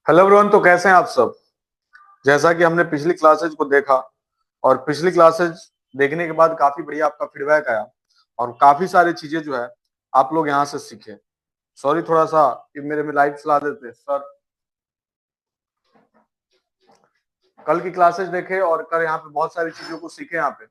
Hello everyone. तो कैसे हैं आप सब। जैसा कि हमने पिछली क्लासेज को देखा और पिछली क्लासेज देखने के बाद काफी बढ़िया आपका फीडबैक आया और काफी सारी चीजें जो है आप लोग यहाँ से सीखे। सॉरी थोड़ा सा कि मेरे में लाइट चला देते सर। कल की क्लासेज देखे और कल यहाँ पे बहुत सारी चीजों को सीखे। यहाँ पे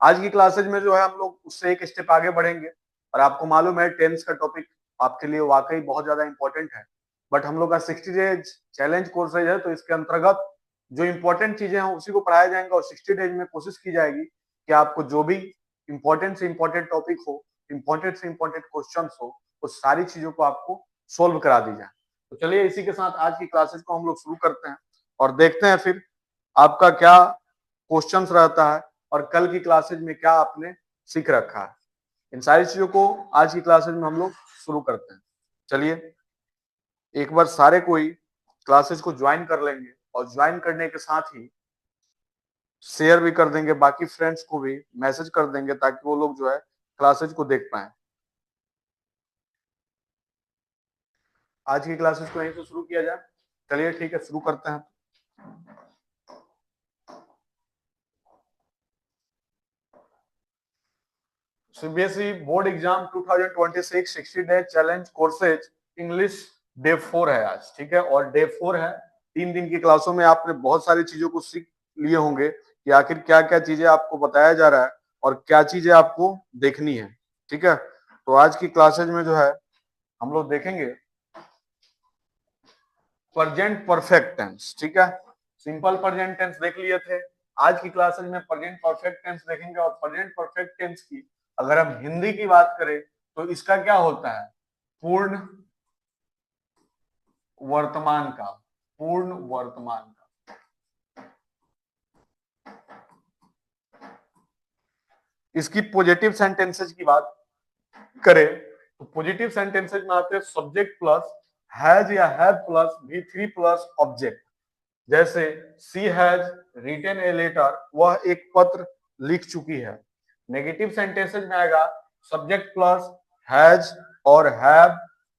आज की क्लासेज में जो है हम लोग उससे एक स्टेप आगे बढ़ेंगे। और आपको मालूम है टेंस का टॉपिक आपके लिए वाकई बहुत ज्यादा इंपॉर्टेंट है। बट हम लोग का 60 डेज चैलेंज कोर्सेज है, तो इसके अंतर्गत जो इंपॉर्टेंट चीजें हैं उसी को पढ़ाया जाएंगे और 60 डेज में कोशिश की जाएगी कि आपको जो भी इंपॉर्टेंट से इंपॉर्टेंट टॉपिक हो, इंपॉर्टेंट से इंपॉर्टेंट क्वेश्चन हो, उस सारी चीजों को आपको सोल्व करा दी जाए। तो चलिए इसी के साथ आज की क्लासेज को हम लोग शुरू करते हैं और देखते हैं फिर आपका क्या क्वेश्चंस रहता है और कल की क्लासेज में क्या आपने सीख रखा है। इन सारी चीजों को आज की क्लासेज में हम लोग शुरू करते हैं। चलिए एक बार सारे कोई क्लासेज को ज्वाइन कर लेंगे और ज्वाइन करने के साथ ही शेयर भी कर देंगे, बाकी फ्रेंड्स को भी मैसेज कर देंगे ताकि वो लोग जो है क्लासेज को देख पाए। आज की क्लासेज को यहीं से शुरू किया जाए। चलिए ठीक है, शुरू करते हैं। CBSE board exam 2026 60 day challenge courses English day 4 है आज, ठीक है। और डे 4 है। 3 दिन की क्लासों में आपने बहुत सारी चीजों को सीख लिए होंगे कि आखिर क्या क्या चीजें आपको बताया जा रहा है और क्या चीजें आपको देखनी है, ठीक है। तो आज की क्लासेज में जो है हम लोग देखेंगे प्रेजेंट परफेक्ट टेंस, ठीक है। सिंपल प्रेजेंट टेंस देख लिए थे। आज की क्लासेज में प्रेजेंट परफेक्ट टेंस देखेंगे और प्रेजेंट परफेक्ट टेंस की अगर हम हिंदी की बात करें तो इसका क्या होता है, पूर्ण वर्तमान काल। पूर्ण वर्तमान काल। इसकी पॉजिटिव सेंटेंसेज की बात करें तो पॉजिटिव सेंटेंसेज में आते हैं सब्जेक्ट प्लस हैज या have plus V3 plus object. जैसे सी हैज रिटन ए लेटर, वह एक पत्र लिख चुकी है। नेगेटिव सेंटेंसेज में आएगा सब्जेक्ट प्लस हैज और have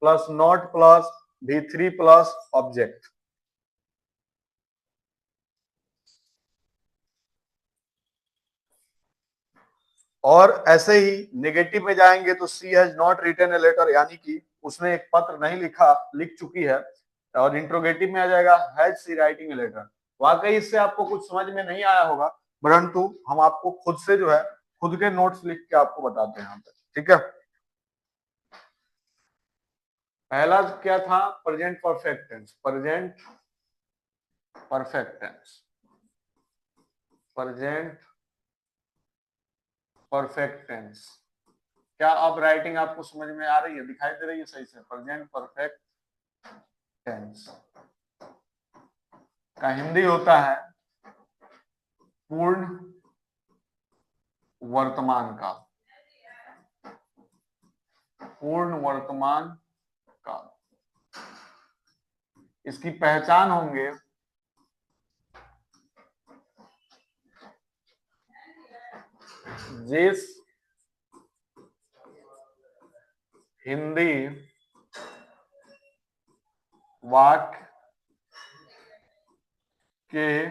plus not plus V3 plus object. और ऐसे ही नेगेटिव में जाएंगे तो she has not written a letter, यानी कि उसने एक पत्र नहीं लिखा, लिख चुकी है। और इंट्रोगेटिव में आ जाएगा has she writing a letter. वाकई इससे आपको कुछ समझ में नहीं आया होगा, परंतु हम आपको खुद से जो है खुद के नोट्स लिख के आपको बताते हैं यहाँ पे, ठीक है। पहला क्या था, present perfect tense. Present perfect tense, present perfect tense. क्या अब राइटिंग आपको समझ में आ रही है, दिखाई दे रही है सही से। प्रेजेंट परफेक्ट टेंस का हिंदी होता है पूर्ण वर्तमान काल। पूर्ण वर्तमान काल। इसकी पहचान होंगे जिस हिंदी वाक्य के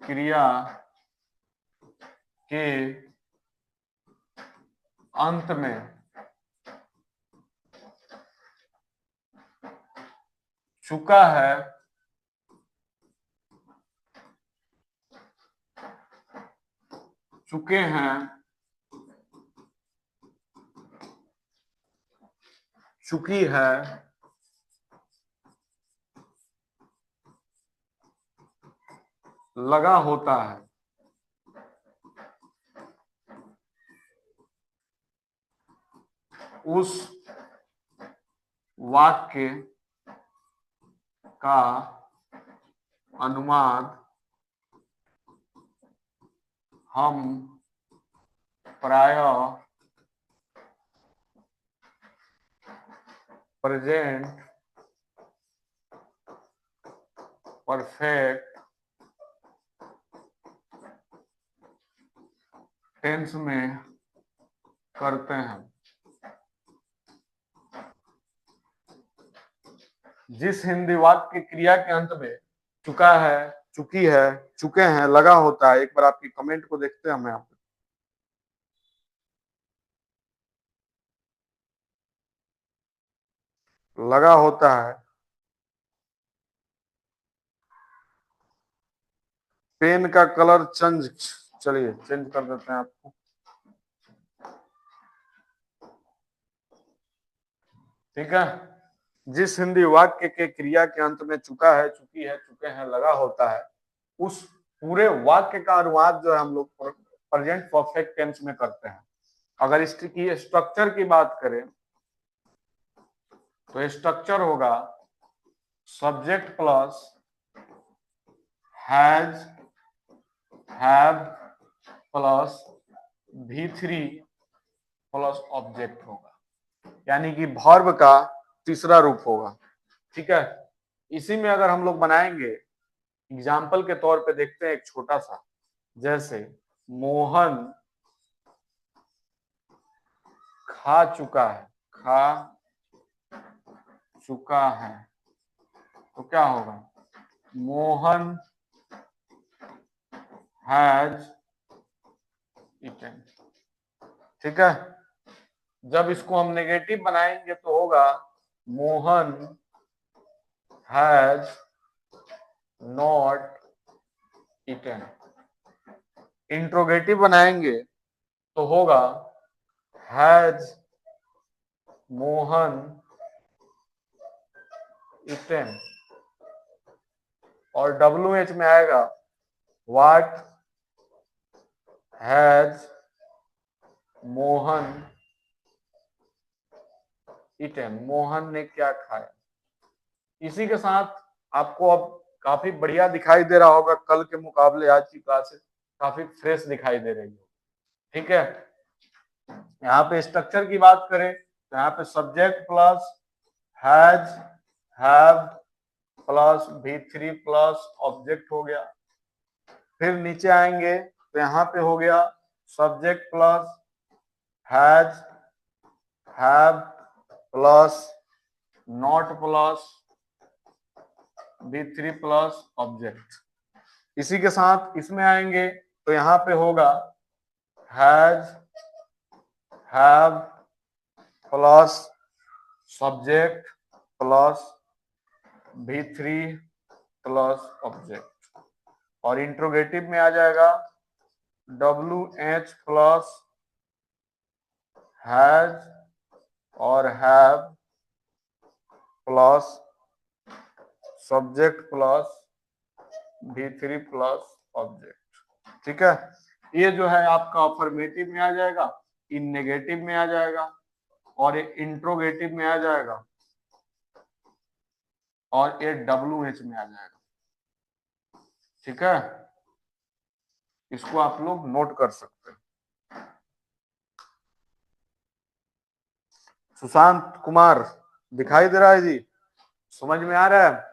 क्रिया के अंत में चुका है, चुके हैं, चुकी है, लगा होता है। उस वाक्य का अनुवाद हम प्रायः प्रेजेंट परफेक्ट टेंस में करते हैं। जिस हिंदी वाक्य के क्रिया के अंत में चुका है, चुकी है, चुके हैं लगा होता है। एक बार आपकी कमेंट को देखते हैं हम यहाँ पे। लगा होता है, पेन का कलर चेंज, चलिए चेंज कर देते हैं आपको। ठीक है, जिस हिंदी वाक्य के क्रिया के अंत में चुका है, चुकी है, चुके हैं लगा होता है, उस पूरे वाक्य का अनुवाद जो है हम लोग प्रेजेंट परफेक्ट टेंस में करते हैं। अगर इसकी स्ट्रक्चर की बात करें तो स्ट्रक्चर होगा subject plus has, have plus V3 plus object होगा, यानी कि वर्ब का तीसरा रूप होगा। ठीक है, इसी में अगर हम लोग बनाएंगे, एग्जाम्पल के तौर पे देखते हैं एक छोटा सा, जैसे मोहन खा चुका है, खा चुका है, तो क्या होगा, मोहन हैज ईटन। ठीक है, जब इसको हम नेगेटिव बनाएंगे तो होगा Mohan has not eaten. Interrogative बनाएंगे तो होगा हैज मोहन ईटन, और WH में आएगा what has Mohan eaten, Mohan ने क्या खाया। इसी के साथ आपको अब काफी बढ़िया दिखाई दे रहा होगा, कल के मुकाबले आज की क्लासेस काफी फ्रेश दिखाई दे रही है। ठीक है, यहाँ पे स्ट्रक्चर की बात करें तो यहाँ पे subject plus has, have plus V3 plus object हो गया। फिर नीचे आएंगे तो यहाँ पे हो गया subject plus has, have plus not plus V3 plus object. इसी के साथ इसमें आएंगे तो यहाँ पे होगा has, have plus subject plus V3 plus object, और इंट्रोगेटिव में आ जाएगा WH प्लस हैज और have plus subject plus V3 plus object. ठीक है, ये जो है आपका अफर्मेटिव में आ जाएगा, इन नेगेटिव में आ जाएगा, और ये इंट्रोगेटिव में आ जाएगा, और ये WH में आ जाएगा। ठीक है, इसको आप लोग नोट कर सकते हैं। सुशांत कुमार दिखाई दे रहा है जी, समझ में आ रहा है?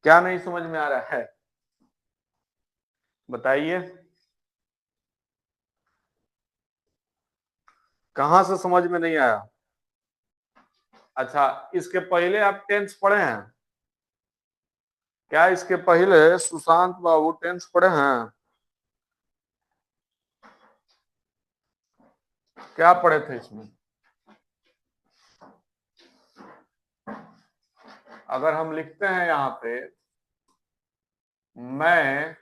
क्या नहीं समझ में आ रहा है बताइए, कहां से समझ में नहीं आया? अच्छा, इसके पहले आप टेंस पढ़े हैं क्या? इसके पहले सुशांत बाबू टेंस पढ़े हैं? क्या पढ़े थे इसमें? अगर हम लिखते हैं यहाँ पे, मैं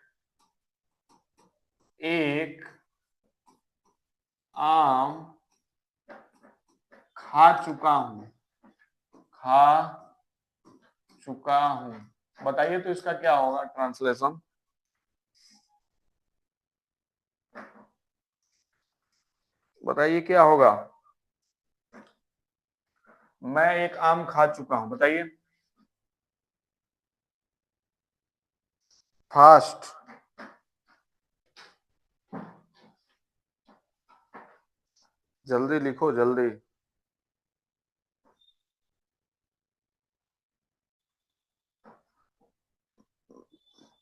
एक आम खा चुका हूं, खा चुका हूं, बताइए तो इसका क्या होगा ट्रांसलेशन? बताइए क्या होगा? मैं एक आम खा चुका हूं, बताइए। फास्ट, जल्दी लिखो जल्दी।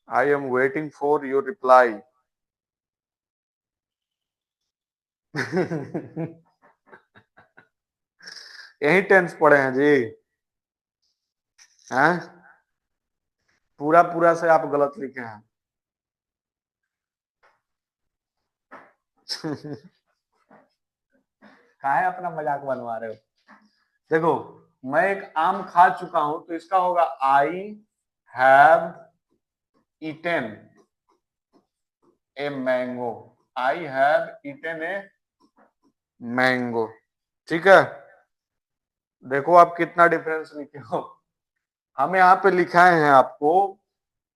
I am waiting for your reply. यही टेंस पढ़े हैं जी। हैं? पूरा पूरा से आप गलत लिखे हैं। काहे अपना मजाक बनवा रहे हो? देखो, मैं एक आम खा चुका हूं तो इसका होगा I have eaten a mango. I have eaten a mango. ठीक है, देखो आप कितना डिफरेंस लिखे हो। हम यहाँ पे लिखाए हैं आपको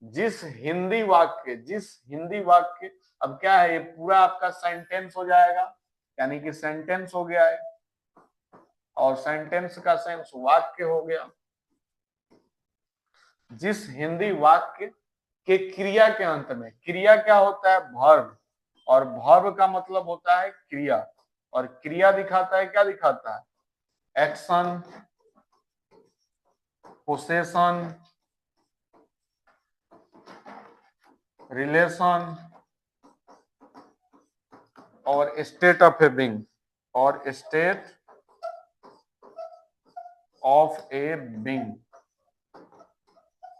जिस हिंदी वाक्य, अब क्या है, ये पूरा आपका सेंटेंस हो जाएगा, यानी कि सेंटेंस हो गया है, और सेंटेंस का सेंस वाक्य हो गया। जिस हिंदी वाक्य के क्रिया के अंत में, क्रिया क्या होता है? वर्ब, और वर्ब का मतलब होता है क्रिया, और क्रिया दिखाता है, क्या दिखाता है? एक्शन, पोसेशन, रिलेशन, और स्टेट ऑफ ए बीइंग, और स्टेट ऑफ ए बीइंग।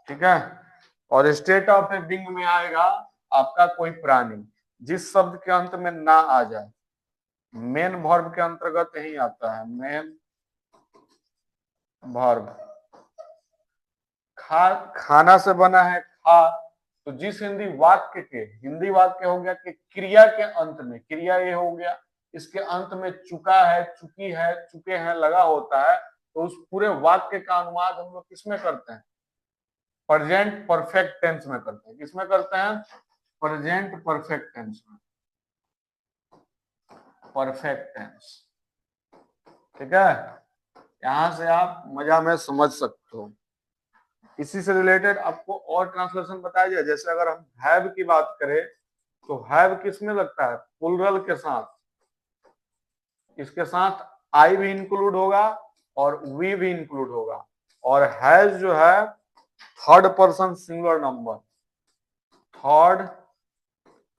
ठीक है, और स्टेट ऑफ ए बीइंग में आएगा आपका कोई प्राणी जिस शब्द के अंत में ना आ जाए। मेन वर्ब के अंतर्गत यही आता है, मेन वर्ब। खाना से बना है खा, तो जिस हिंदी वाक्य हो गया कि क्रिया के अंत में, क्रिया ये हो गया, इसके अंत में चुका है, चुकी है, चुके हैं लगा होता है, तो उस पूरे वाक्य का अनुवाद हम लोग किसमें करते हैं? प्रेजेंट परफेक्ट टेंस में करते हैं। किसमें करते हैं? प्रेजेंट परफेक्ट टेंस में, परफेक्ट टेंस। ठीक है, यहां से आप मजा में समझ सकते हो। इसी से रिलेटेड आपको और ट्रांसलेशन बताया जाए, जैसे अगर हम हैव की बात करें तो हैव किस में लगता है? प्लुरल के साथ। इसके साथ आई भी इंक्लूड होगा और वी भी इंक्लूड होगा, और हैज जो है third person singular number, third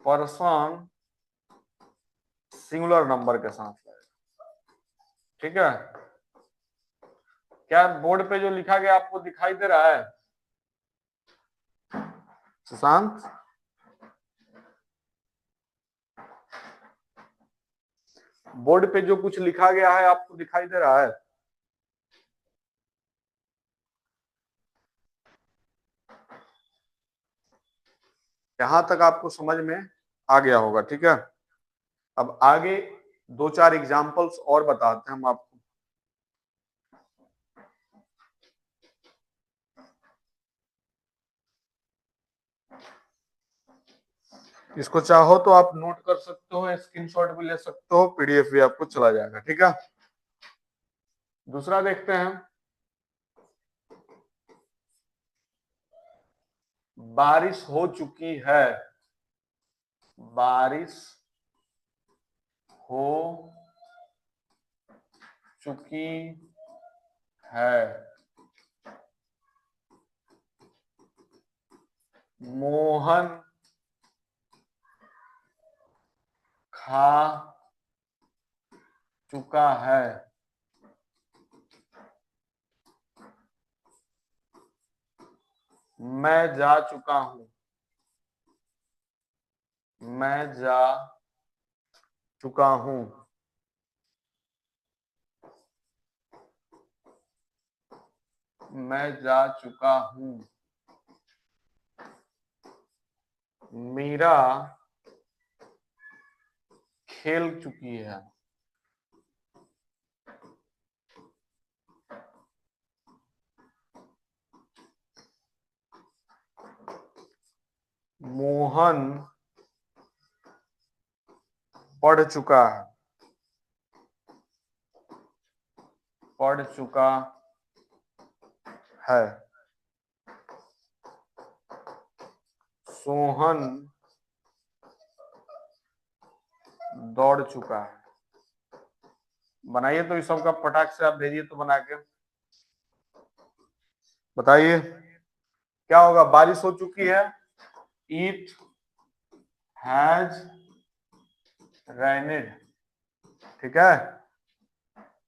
person singular number के साथ। ठीक है, क्या बोर्ड पे जो लिखा गया आपको दिखाई दे रहा है सुशांत? बोर्ड पे जो कुछ लिखा गया है आपको दिखाई दे रहा है? यहां तक आपको समझ में आ गया होगा। ठीक है, अब आगे दो चार एग्जांपल्स और बताते हैं हम आपको। इसको चाहो तो आप नोट कर सकते हो, स्क्रीनशॉट भी ले सकते हो, पीडीएफ भी आपको चला जाएगा। ठीक है, दूसरा देखते हैं। बारिश हो चुकी है, बारिश हो चुकी है। मोहन खा चुका है। मैं जा चुका हूं, मैं जा चुका हूं। मैं जा चुका हूं। मीरा खेल चुकी है। मोहन पढ़ चुका है, पढ़ चुका है। सोहन दौड़ चुका है। बनाइए तो इस सब का पटाख से आप भेजिए तो बना के बताइए क्या होगा। बारिश हो चुकी है, इट हैज रेनेड। ठीक है,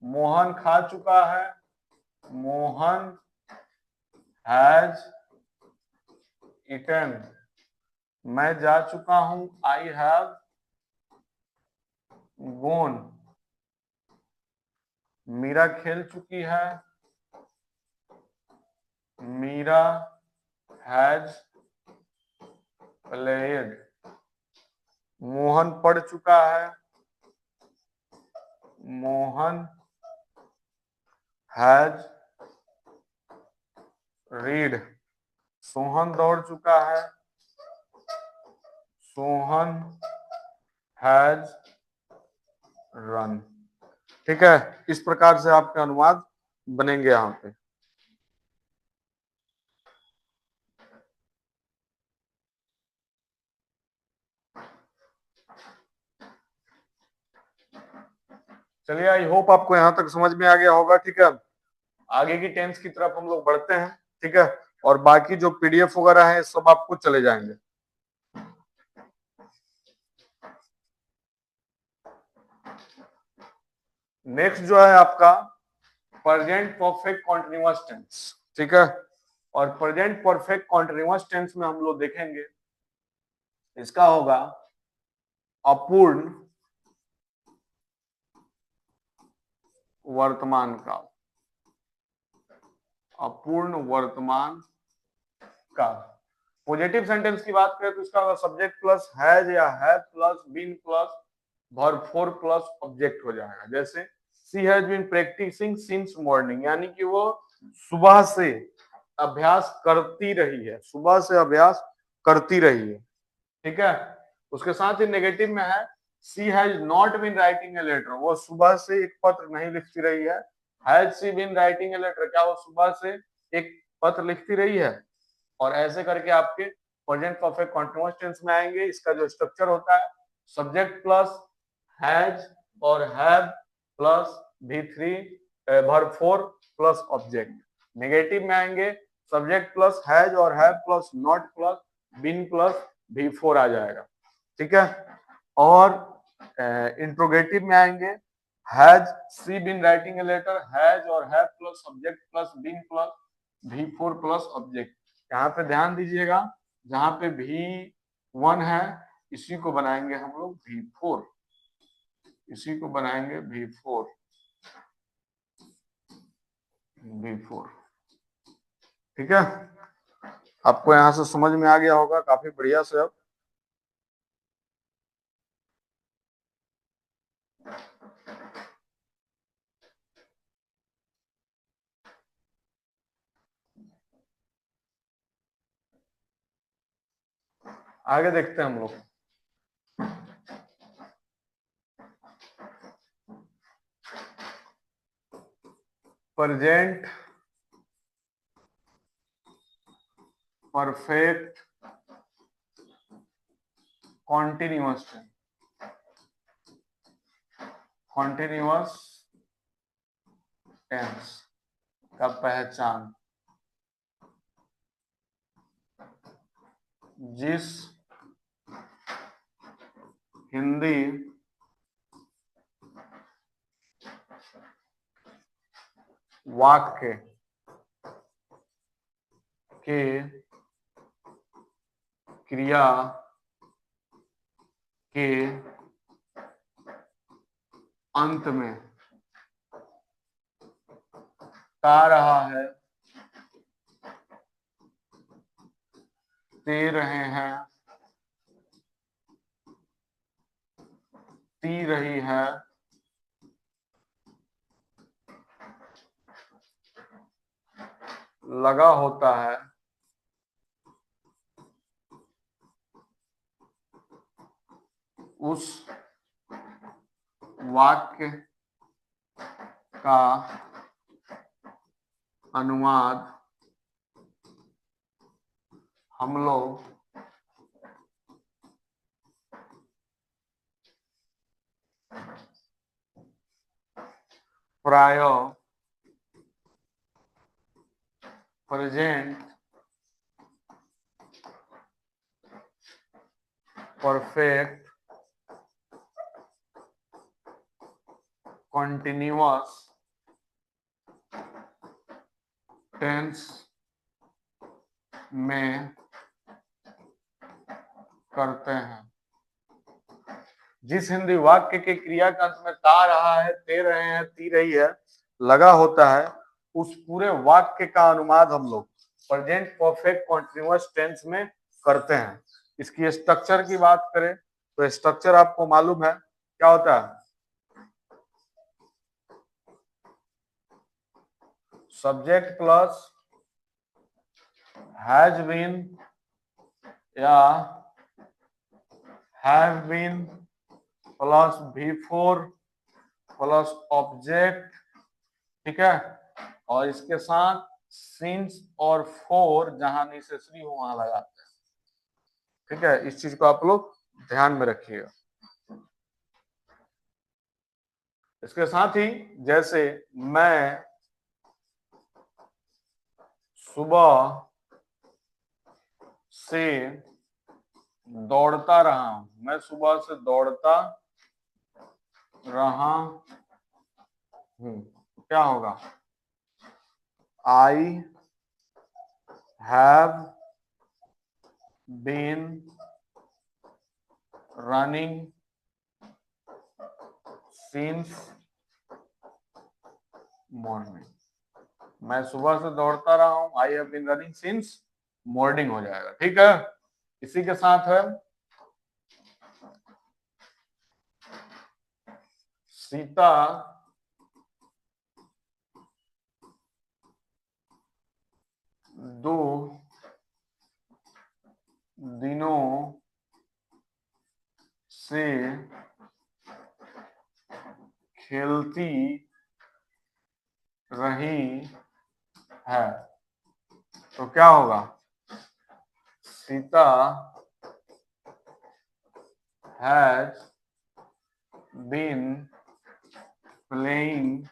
मोहन खा चुका है, मोहन हैज ईटन। मैं जा चुका हूं, आई हैव गॉन। मीरा खेल चुकी है, मीरा हैज प्लेड। मोहन पढ़ चुका है, मोहन हैज रीड। सोहन दौड़ चुका है, सोहन हैज रन। ठीक है, इस प्रकार से आपके अनुवाद बनेंगे यहाँ पे। चलिए, आई होप आपको यहाँ तक समझ में आ गया होगा। ठीक है, आगे की टेंस की तरफ हम लोग बढ़ते हैं। ठीक है, और बाकी जो पीडीएफ वगैरह है सब आपको चले जाएंगे। नेक्स्ट जो है आपका प्रेजेंट परफेक्ट कॉन्टिन्यूअस टेंस। ठीक है, और प्रेजेंट परफेक्ट कॉन्टिन्यूअस टेंस में हम लोग देखेंगे इसका होगा अपूर्ण वर्तमान काल। अपूर्ण वर्तमान काल। पॉजिटिव सेंटेंस की बात करें तो इसका होगा सब्जेक्ट प्लस हैज या have plus been plus verb four plus object हो जाएगा। जैसे she has been practising since morning, यानी कि वो सुबह से अभ्यास करती रही है, सुबह से अभ्यास करती रही है। ठीक है, उसके साथ ही नेगेटिव में है she has not been writing a letter, वो सुबह से एक पत्र नहीं लिखती रही है। Has she been writing a letter, क्या वो सुबह से एक पत्र लिखती रही है। और ऐसे करके आपके प्रेजेंट परफेक्ट कंटीन्यूअस टेंस में आएंगे। इसका जो स्ट्रक्चर होता है सब्जेक्ट प्लस हैज और have plus V3 verb four plus object. Negative में आएंगे सब्जेक्ट प्लस हैज और have plus not plus been plus V4 आ जाएगा। ठीक है, और इंट्रोगेटिव में आएंगे has she been writing a letter, has और have plus subject plus been plus V4 plus object. यहाँ पे ध्यान दीजिएगा, जहां पे V1 है इसी को बनाएंगे हम लोग V4, इसी को बनाएंगे V4। ठीक है, आपको यहां से समझ में आ गया होगा काफी बढ़िया से। अब आगे देखते हैं हम लोग। Present perfect continuous tense. Continuous tense का पहचान, जिस हिंदी वाक्य के क्रिया के अंत में का रहा है, ते रहे हैं, ती रही है, लगा होता है, उस वाक्य का अनुवाद हम लोग प्राय प्रेजेंट परफेक्ट कंटिन्यूअस टेंस में करते हैं। जिस हिंदी वाक्य के क्रिया के अंत में ता रहा है, ते रहे हैं, ती रही है लगा होता है, उस पूरे वाक्य का अनुवाद हम लोग प्रेजेंट परफेक्ट कॉन्टिन्यूअस टेंस में करते हैं। इसकी स्ट्रक्चर की बात करें तो स्ट्रक्चर आपको मालूम है क्या होता है। सब्जेक्ट प्लस हैज बीन या have been plus V4 plus object, ठीक है, और इसके साथ सिंस और फोर जहां नेसेसरी हो वहां लगाते हैं। ठीक है, इस चीज को आप लोग ध्यान में रखिएगा। इसके साथ ही जैसे मैं सुबह से दौड़ता रहा हूं, मैं सुबह से दौड़ता रहा हूं, क्या होगा, I have been running since morning. मैं सुबह से दौड़ता रहा हूं, I have been running since morning हो जाएगा। ठीक है, इसी के साथ है सीता दो दिनों से खेलती रही है, तो क्या होगा, Sita has been playing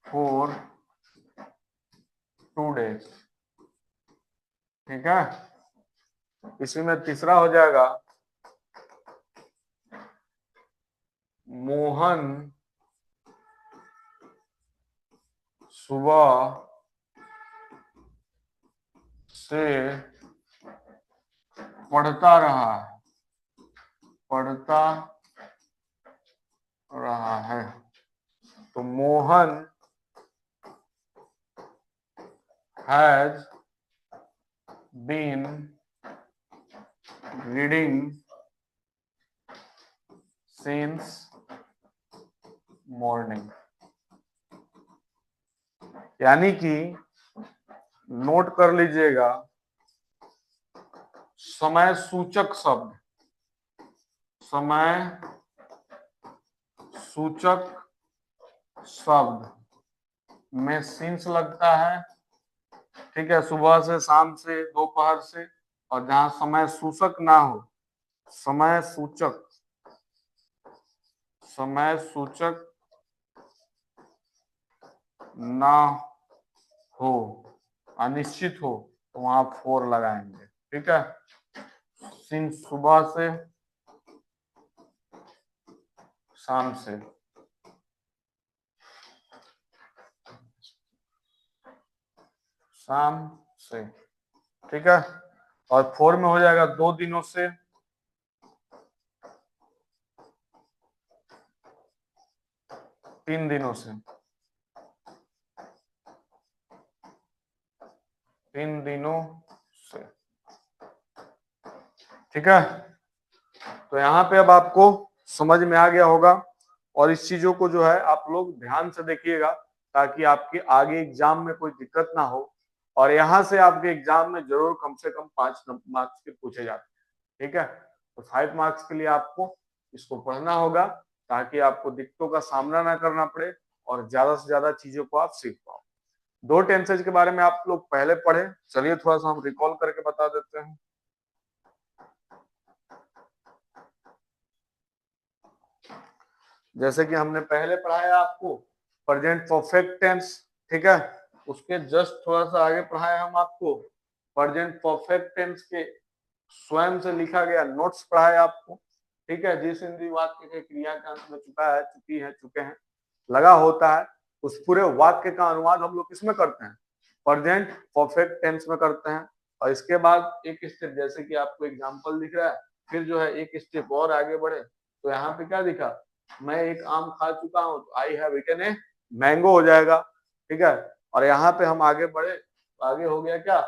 for 2 days। ठीक है, इसी में तीसरा हो जाएगा मोहन सुबह से पढ़ता रहा है, पढ़ता रहा है, तो Mohan has been reading since morning. यानी कि नोट कर लीजिएगा, समय सूचक शब्द, समय सूचक शब्द में सिंस लगता है। ठीक है, सुबह से, शाम से, दोपहर से, और जहां समय सूचक ना हो, समय सूचक, समय सूचक ना हो, अनिश्चित हो, तो वहां 4 लगाएंगे। ठीक है, सिंस सुबह से, शाम से, शाम से। ठीक है, और 4 में हो जाएगा 2 दिनों से, 3 दिनों से, 3 दिनों से। ठीक है, तो यहाँ पे अब आपको समझ में आ गया होगा, और इस चीजों को जो है आप लोग ध्यान से देखिएगा ताकि आपके आगे एग्जाम में कोई दिक्कत ना हो, और यहाँ से आपके एग्जाम में जरूर कम से कम 5 मार्क्स के पूछे जाते हैं। ठीक है, तो 5 मार्क्स के लिए आपको इसको पढ़ना होगा ताकि आपको दिक्कतों का सामना ना करना पड़े और ज्यादा से ज्यादा चीजों को आप सीख पाओ। 2 टेंसेज के बारे में आप लोग पहले पढ़े, चलिए थोड़ा सा हम रिकॉल करके बता देते हैं। जैसे कि हमने पहले पढ़ाया आपको प्रेजेंट परफेक्ट टेंस, ठीक है, उसके जस्ट थोड़ा सा आगे पढ़ाया हम आपको प्रेजेंट परफेक्ट टेंस के स्वयं से लिखा गया नोट्स पढ़ाया आपको। ठीक है, जिस हिंदी वाक्य के क्रिया के अंत में चुका है, चुकी है, चुके हैं लगा होता है, उस पूरे वाक्य का अनुवाद हम लोग किसमें करते हैं, प्रेजेंट परफेक्ट टेंस में करते हैं। और इसके बाद एक स्टेप, जैसे कि आपको एग्जांपल दिख रहा है, फिर जो है एक स्टेप और आगे बढ़े तो यहाँ पे क्या दिखा, मैं एक आम खा चुका हूँ, तो I have eaten a mango हो जाएगा। ठीक है, और यहाँ पे हम आगे बढ़े, आगे हो गया क्या,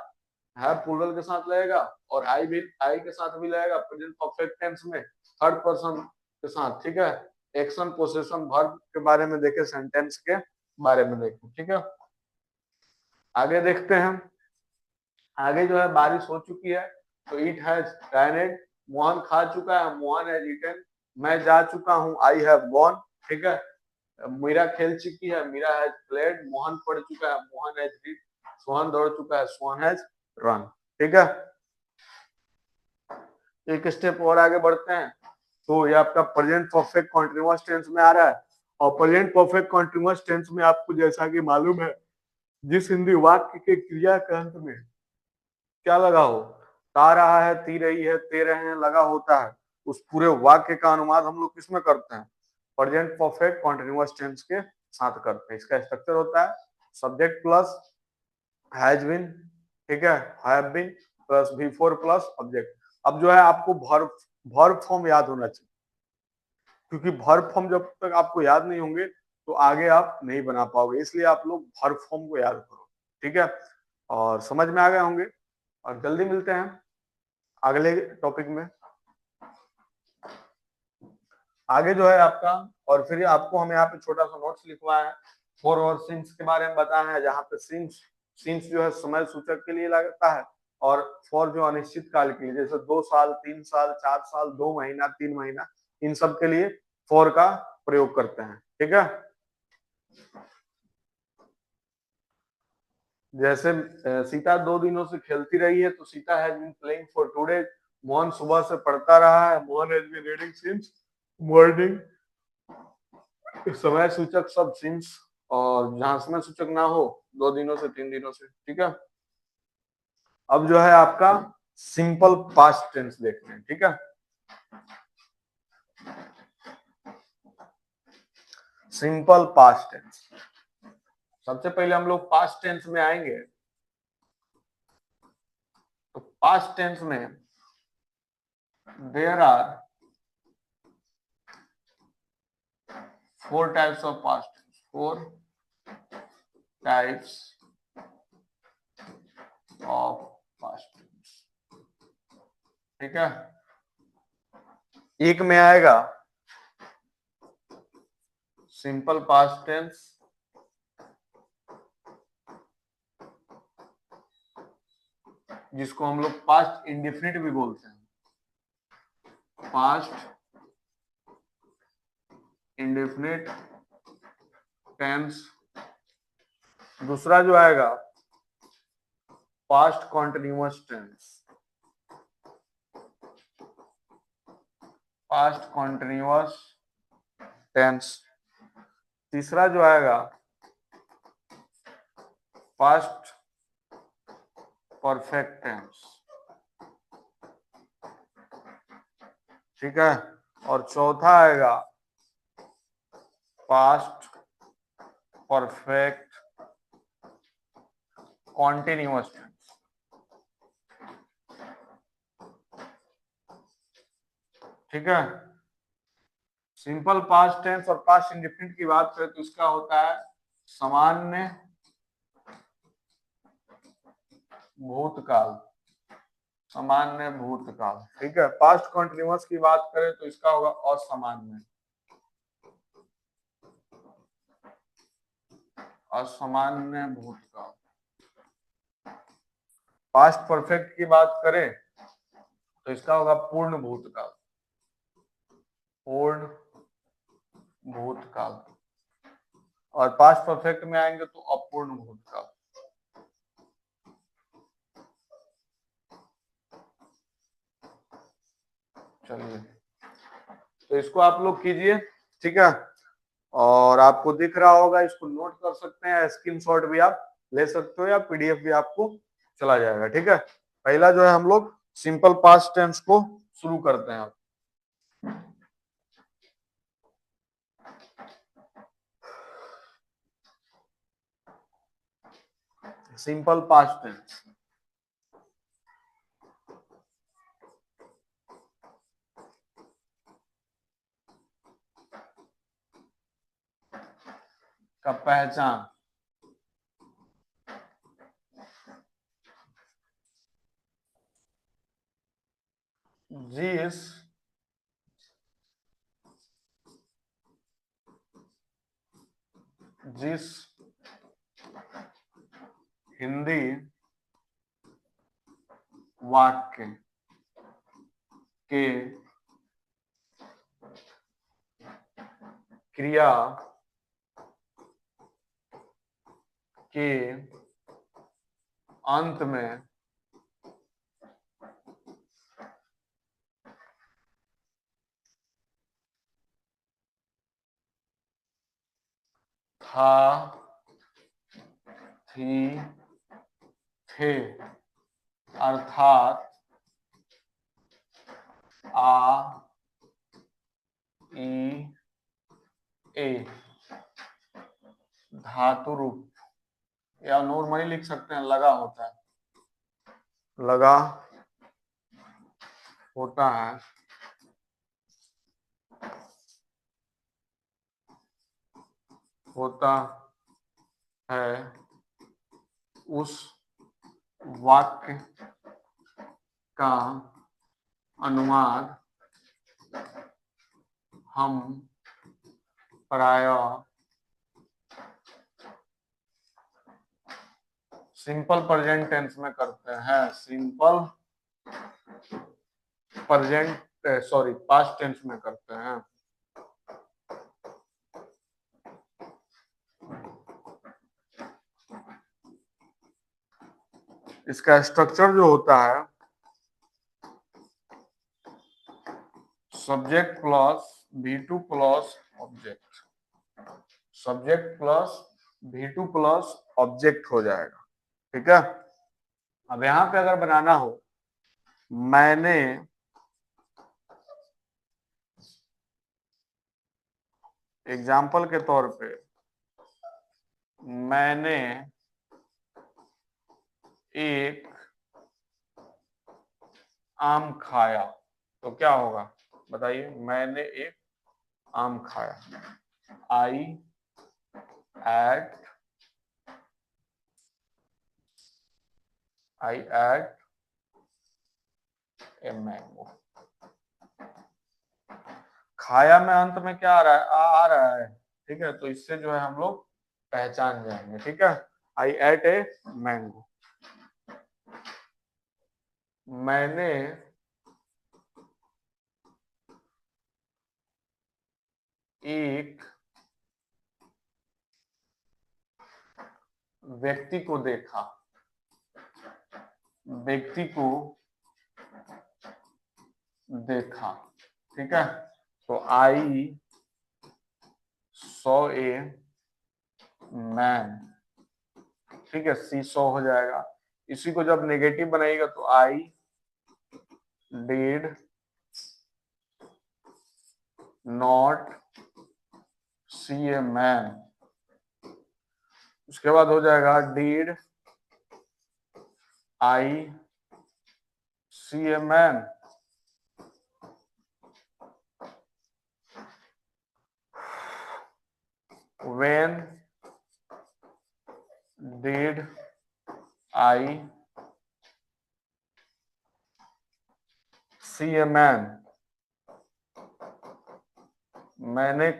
हैव प्लूरल के साथ लगेगा और आई भी आई के साथ भी लगेगा प्रेजेंट परफेक्ट टेंस में, थर्ड पर्सन के साथ। ठीक है, एक्शन पोजीशन वर्ब के बारे में देखे, सेंटेंस के बारे में देखे। ठीक है, आगे देखते हैं। आगे जो है बारिश हो चुकी है, तो इट हैज रेनेड, मोहन खा चुका है, मोहन हैज ईटन, मैं जा चुका हूँ, आई हैव गॉन। ठीक है, मीरा खेल चुकी है, मीरा हैज प्लेड, मोहन पढ़ चुका है, मोहन हैज रीड, सोहन दौड़ चुका है, सोहन हैज रन। ठीक है, एक स्टेप और आगे बढ़ते हैं, तो ये आपका प्रेजेंट परफेक्ट कॉन्टिन्यूअस टेंस में आ रहा है। और प्रेजेंट परफेक्ट कॉन्टिन्यूअस टेंस में आपको जैसा कि मालूम है, जिस हिंदी वाक्य के क्रिया के अंत में क्या लगा हो, ता रहा है, ती रही है, ते रहे हैं लगा होता है, उस पूरे वाक्य का अनुवाद हम लोग किसमें करते हैं, प्रेजेंट परफेक्ट कॉन्टिन्यूअस टेंस के साथ करते हैं। इसका स्ट्रक्चर होता है सब्जेक्ट प्लस हैज बीन, ठीक है, have been plus before plus object. अब जो है आपको वर्ब फॉर्म याद होना चाहिए, क्योंकि वर्ब फॉर्म जब तक आपको याद नहीं होंगे तो आगे आप नहीं बना पाओगे, इसलिए आप लोग वर्ब फॉर्म को याद करो। ठीक है, और समझ में आ गए होंगे, और जल्दी मिलते हैं अगले टॉपिक में। आगे जो है आपका, और फिर आपको हम यहाँ पे छोटा सा नोट्स लिखवाया है, फॉर और सिंस के बारे में बताया है, जहाँ पे सिंस सिंस जो है समय सूचक के लिए लगता है, और फॉर जो अनिश्चित काल के लिए, जैसे 2 साल, 3 साल, 4 साल, 2 महीना, 3 महीना, इन सब के लिए फॉर का प्रयोग करते हैं। ठीक है, जैसे सीता 2 दिनों से खेलती रही है, तो Sita has been playing for 2 days. Mohan सुबह से पढ़ता रहा है, Mohan has been reading since morning. समय सूचक सब सिंस, और जहां समय सूचक ना हो 2 दिनों से, 3 दिनों से। ठीक है, अब जो है आपका सिंपल पास्ट टेंस देखते हैं। ठीक है, सिंपल पास्ट टेंस, सबसे पहले हम लोग पास्ट टेंस में आएंगे। तो पास्ट टेंस में देयर आर 4 types of past tense, 4 types of past tense. ठीक है, एक में आएगा सिंपल पास्ट टेंस, जिसको हम लोग पास्ट इंडेफिनिट भी बोलते हैं, पास्ट इंडेफिनिट टेंस। दूसरा जो आएगा past continuous tense, past continuous tense. तीसरा जो आएगा पास्ट परफेक्ट टेंस। ठीक है, और चौथा आएगा पास्ट परफेक्ट कॉन्टिन्यूअस टेंस। ठीक है, सिंपल पास्ट टेंस और पास्ट इंडेफिनिट की बात करें तो इसका होता है सामान्य भूतकाल, सामान्य भूतकाल। ठीक है, पास्ट कॉन्टिन्यूअस की बात करें तो इसका होगा असामान्य, असामान्य भूतकाल। पास्ट परफेक्ट की बात करें तो इसका होगा पूर्ण भूतकाल, पूर्ण भूतकाल। और पास्ट परफेक्ट में आएंगे तो अपूर्ण भूतकाल। चलिए, तो इसको आप लोग कीजिए। ठीक है, और आपको दिख रहा होगा, इसको नोट कर सकते हैं, स्क्रीनशॉट भी आप ले सकते हो, या पीडीएफ भी आपको चला जाएगा। ठीक है, पहला जो है हम लोग सिंपल पास्ट टेंस को शुरू करते हैं। Simple past tense. का पहचान, जिस जिस हिंदी वाक्य के क्रिया के अंत में था, थी, थे अर्थात आ, ई, ए धातु रूप, या नॉर्मली लिख सकते हैं लगा होता है, लगा होता है होता है उस वाक्य का अनुवाद हम प्रायः सिंपल प्रेजेंट टेंस में करते हैं, simple present sorry past tense में करते हैं। इसका स्ट्रक्चर जो होता है subject plus V2 plus object, subject plus V2 plus object हो जाएगा, ठीक है। अब यहां पे अगर बनाना हो, मैंने एग्जाम्पल के तौर पे मैंने एक आम खाया, तो क्या होगा बताइए, मैंने एक आम खाया, आई एट ए मैंगो। खाया में अंत में क्या आ रहा है, आ रहा है, ठीक है, तो इससे जो है हम लोग पहचान जाएंगे, ठीक है। आई एट ए मैंगो, मैंने एक व्यक्ति को देखा, व्यक्ति को देखा, ठीक है। तो आई सॉ ए मैन, ठीक है, सी सॉ हो जाएगा। इसी को जब नेगेटिव बनाइएगा तो I did not see a man, उसके बाद हो जाएगा did I see a man, when did I see a man, मैंने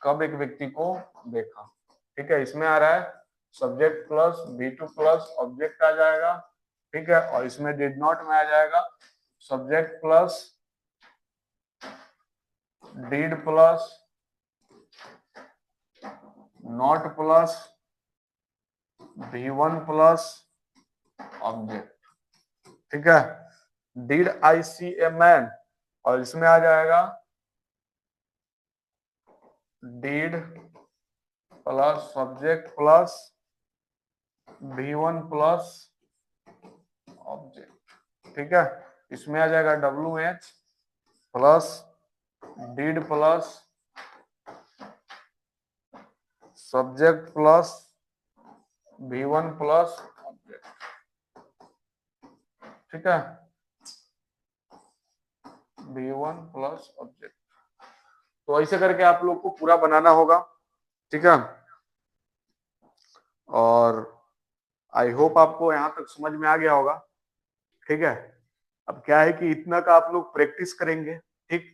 कब एक व्यक्ति को देखा, ठीक है। इसमें आ रहा है subject plus V2 plus object आ जाएगा, ठीक है, और इसमें डिड नॉट में आ जाएगा subject plus did plus not plus V1 plus object, ठीक है। Did I see a man, और इसमें आ जाएगा did plus subject plus V1 plus object, ठीक है। इसमें आ जाएगा WH plus did plus subject plus V1 plus object, ठीक है, B1 प्लस ऑब्जेक्ट। तो ऐसे करके आप लोग को पूरा बनाना होगा, ठीक है। और आई होप आपको यहाँ तक समझ में आ गया होगा, ठीक है। अब क्या है कि इतना का आप लोग प्रैक्टिस करेंगे, ठीक।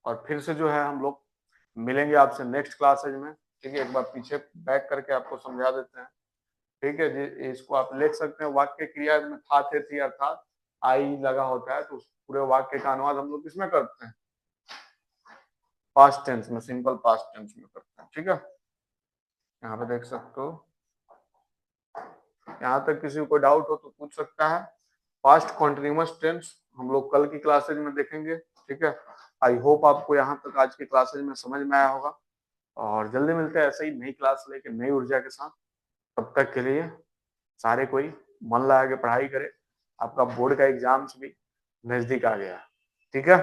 और फिर से जो है हम लोग मिलेंगे आपसे नेक्स्ट क्लासेज में, ठीक है। एक बार पीछे बैक करके आपको समझा देते हैं, ठीक है जी। इसको आप लिख सकते हैं, वाक्य क्रिया में था थे थी अर्थात आई लगा होता है, तो उस पूरे वाक्य का अनुवाद हम लोग किसमें करते हैं, पास्ट टेंस में, सिंपल पास्ट टेंस में करते हैं, ठीक है। यहाँ पे देख सकते हो, यहाँ तक किसी को डाउट हो तो पूछ सकता है। पास्ट कॉन्टिन्यूअस टेंस हम लोग कल की क्लासेज में देखेंगे, ठीक है। आई होप आपको यहाँ तक आज की क्लासेज में समझ में आया होगा, और जल्दी मिलते हैं ऐसे ही नई क्लास लेके नई ऊर्जा के साथ। तब तक के लिए सारे कोई मन लगा के पढ़ाई करे, आपका बोर्ड का एग्जाम्स भी नजदीक आ गया, ठीक है।